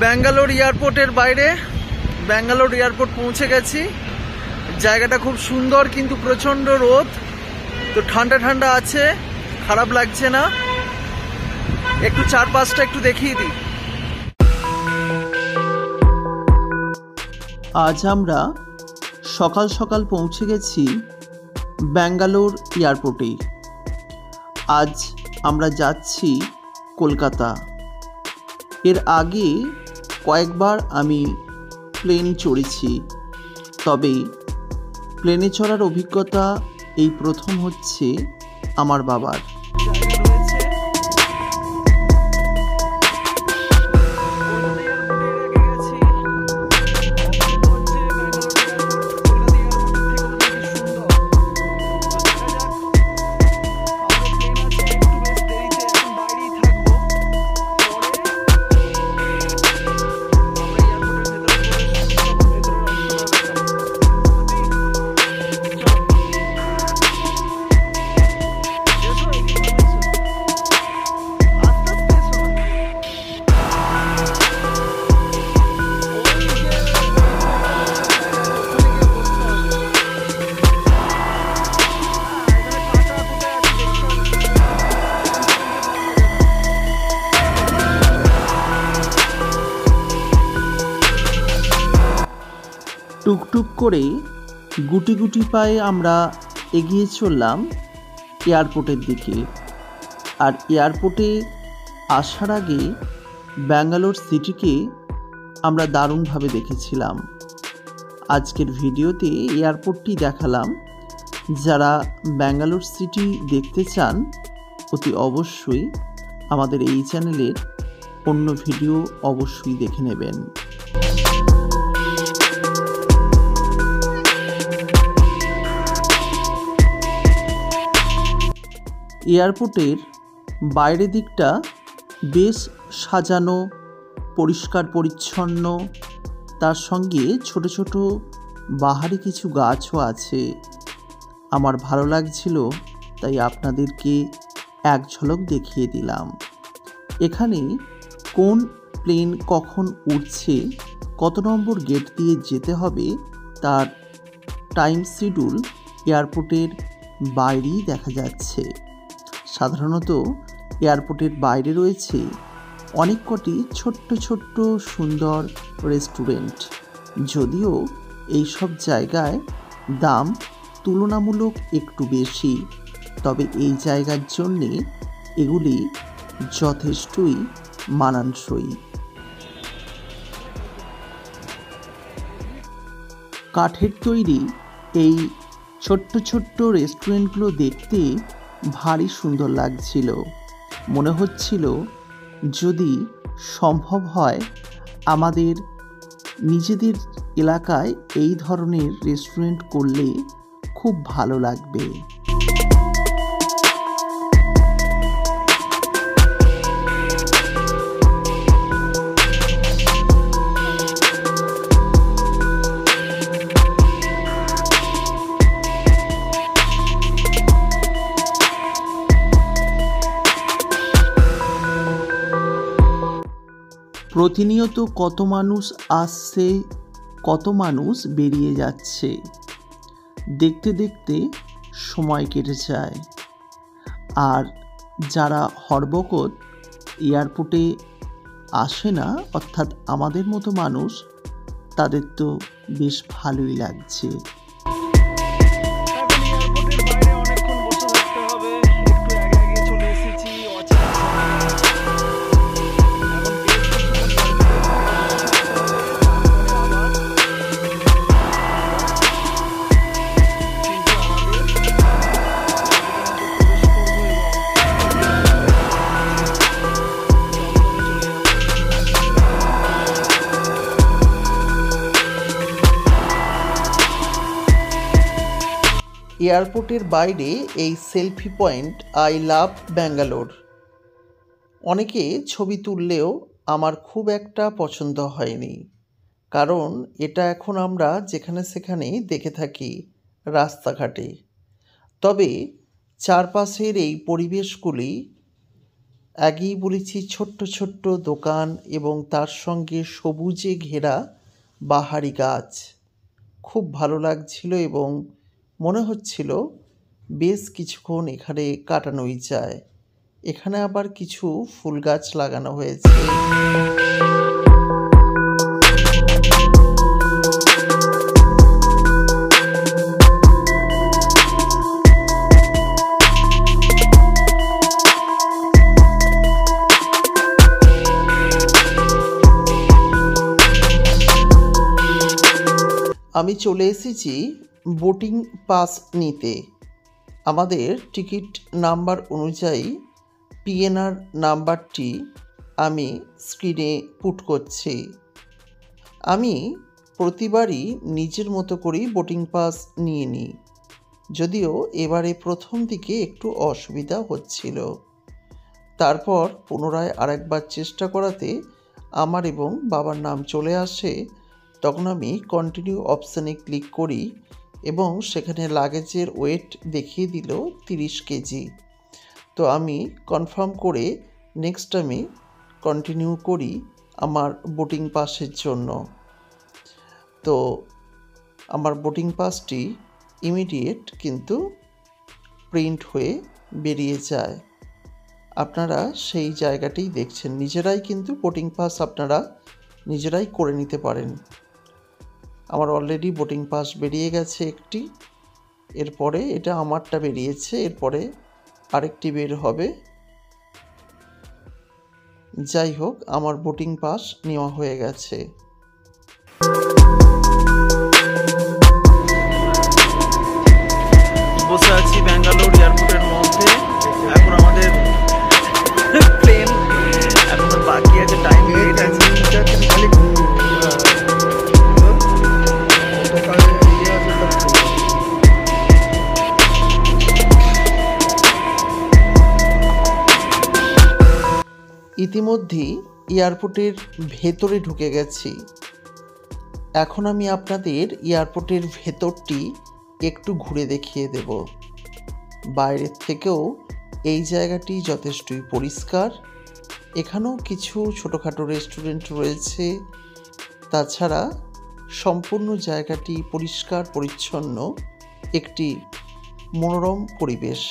ব্যাঙ্গালোর এয়ারপোর্টের বাইরে ব্যাঙ্গালোর এয়ারপোর্ট পৌঁছে গেছি। জায়গাটা খুব সুন্দর, কিন্তু প্রচণ্ড রোদ, তো ঠান্ডা ঠান্ডা আছে, খারাপ লাগছে না। একটু চারপাশটা একটু দেখিয়ে দিই। আজ আমরা সকাল সকাল পৌঁছে গেছি ব্যাঙ্গালোর এয়ারপোর্টে। আজ আমরা যাচ্ছি কলকাতা। এর আগে কয়েকবার আমি প্লেন চড়েছি, তবে প্লেনে চড়ার অভিজ্ঞতা এই প্রথম হচ্ছে আমার বাবার। টুকটুক করে গুটি গুটি পায়ে আমরা এগিয়ে চললাম এয়ারপোর্টের দিকে। আর এয়ারপোর্টে আসার আগে ব্যাঙ্গালোর সিটিকে আমরা দারুণভাবে দেখেছিলাম। আজকের ভিডিওতে এয়ারপোর্টটি দেখালাম। যারা ব্যাঙ্গালোর সিটি দেখতে চান অতি অবশ্যই আমাদের এই চ্যানেলের অন্য ভিডিও অবশ্যই দেখে নেবেন। এয়ারপোর্টের বাইরের দিকটা বেশ সাজানো, পরিষ্কার পরিচ্ছন্ন, তার সঙ্গে ছোট ছোট বাহারি কিছু গাছও আছে। আমার ভালো লাগছিল, তাই আপনাদেরকে এক ঝলক দেখিয়ে দিলাম। এখানে কোন প্লেন কখন উঠছে, কত নম্বর গেট দিয়ে যেতে হবে, তার টাইম শিডিউল এয়ারপোর্টের বাইরেই দেখা যাচ্ছে। সাধারণত এয়ারপোর্টের বাইরে রয়েছে অনেক কটি ছোট্ট ছোট্ট সুন্দর রেস্টুরেন্ট। যদিও এই সব জায়গায় দাম তুলনামূলক একটু বেশি, তবে এই জায়গার জন্যে এগুলি যথেষ্টই মানানসই। কাঠের তৈরি এই ছোট্ট ছোট্ট রেস্টুরেন্টগুলো দেখতে ভারী সুন্দর লাগছিল। মনে হচ্ছিল যদি সম্ভব হয় আমাদের নিজেদের এলাকায় এই ধরনের রেস্টুরেন্ট করলে খুব ভালো লাগবে। প্রতিনিয়ত কত মানুষ আসছে, কত মানুষ বেরিয়ে যাচ্ছে, দেখতে দেখতে সময় কেটে যায়। আর যারা হরবকত এয়ারপোর্টে আসে না, অর্থাৎ আমাদের মতো মানুষ, তাদের তো বেশ ভালোই লাগছে। এয়ারপোর্টের বাইরে এই selfie point I love Bangalore. অনেকে ছবি তুললেও আমার খুব একটা পছন্দ হয়নি, কারণ এটা এখন আমরা যেখানে সেখানে দেখে থাকি রাস্তাঘাটে। তবে চারপাশের এই পরিবেশগুলি আগেই বলেছি, ছোট্ট ছোট্ট দোকান এবং তার সঙ্গে সবুজে ঘেরা বাহারি গাছ। খুব ভালো লাগছিল এবং মনে হচ্ছিল বেশ কিছুক্ষণ এখানে কাটানোই যায়। এখানে আবার কিছু ফুল গাছ লাগানো হয়েছে। আমি চলে এসেছি বোটিং পাস নিতে। আমাদের টিকিট নাম্বার অনুযায়ী পিএনআর নাম্বারটি আমি স্ক্রিনে পুট করছি। আমি প্রতিবারই নিজের মতো করেই বোটিং পাস নিয়ে নিই, যদিও এবারে প্রথম দিকে একটু অসুবিধা হচ্ছিল। তারপর পুনরায় আরেকবার চেষ্টা করাতে আমার এবং বাবার নাম চলে আসে। তখন আমি কন্টিনিউ অপশানে ক্লিক করি এবং সেখানে লাগেজের ওয়েট দেখিয়ে দিল 30 কেজি। তো আমি কনফার্ম করে নেক্সট আমি কন্টিনিউ করি আমার বোটিং পাসের জন্য। তো আমার বোটিং পাসটি ইমিডিয়েট কিন্তু প্রিন্ট হয়ে বেরিয়ে যায়। আপনারা সেই জায়গাটি দেখছেন, নিজেরাই কিন্তু বোটিং পাস আপনারা নিজেরাই করে নিতে পারেন। আমার অলরেডি বোটিং পাস বেরিয়ে গেছে একটি, এরপরে এটা আমারটা বেরিয়েছে, এরপরে আরেকটি বের হবে। যাই হোক, আমার বোটিং পাস নেওয়া হয়ে গেছে। বসে আছি ব্যাঙ্গালোর এয়ারপোর্টের মধ্যে। এখন আমাদের প্লেন এখন বাকি আছে, টাইম লেট আছে। ইতিমধ্যেই এয়ারপোর্টের ভেতরে ঢুকে গেছি। এখন আমি আপনাদের এয়ারপোর্টের ভেতরটি একটু ঘুরে দেখিয়ে দেব। বাইরের থেকেও এই জায়গাটি যথেষ্টই পরিষ্কার। এখানেও কিছু ছোটোখাটো রেস্টুরেন্ট রয়েছে। তাছাড়া সম্পূর্ণ জায়গাটি পরিষ্কার পরিচ্ছন্ন, একটি মনোরম পরিবেশ।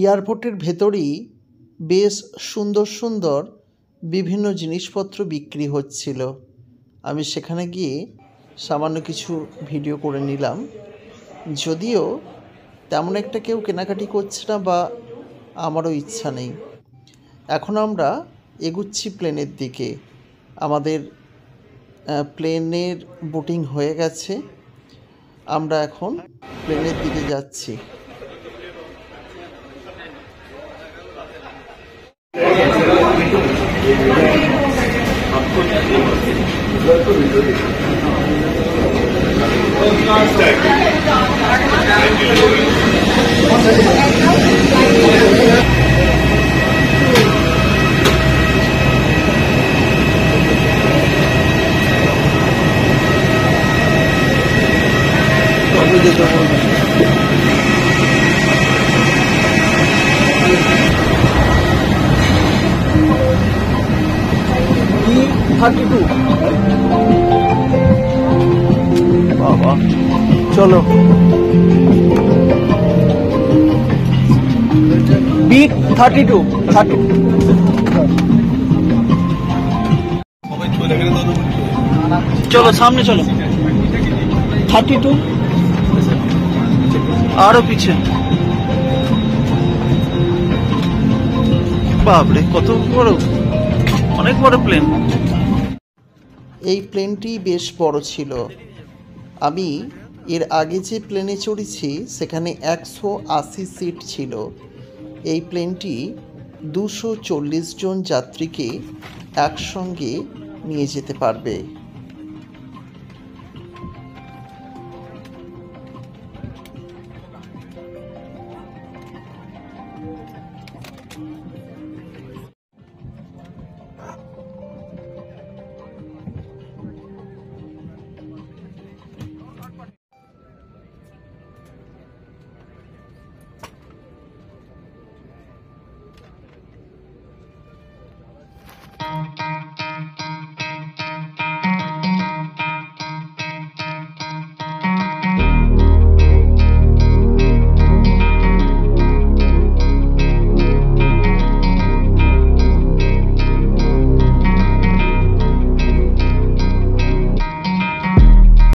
এয়ারপোর্টের ভেতরেই বেশ সুন্দর সুন্দর বিভিন্ন জিনিসপত্র বিক্রি হচ্ছিল। আমি সেখানে গিয়ে সামান্য কিছু ভিডিও করে নিলাম। যদিও তেমন একটা কেউ কেনাকাটি করছে না বা আমারও ইচ্ছা নেই। এখন আমরা এগুচ্ছি প্লেনের দিকে। আমাদের প্লেনের বুকিং হয়ে গেছে। আমরা এখন প্লেনের দিকে যাচ্ছি। বাবা চলো B32 চলো সামনে চলো 32 আরো পিছে। বাপরে কত বড়, অনেক বড় প্লেন। এই প্লেনটি বেশ বড় ছিল। আমি এর আগে যে প্লেনে চড়েছি সেখানে 180 সিট ছিল। এই প্লেনটি 240 জন যাত্রীকে একসঙ্গে নিয়ে যেতে পারবে।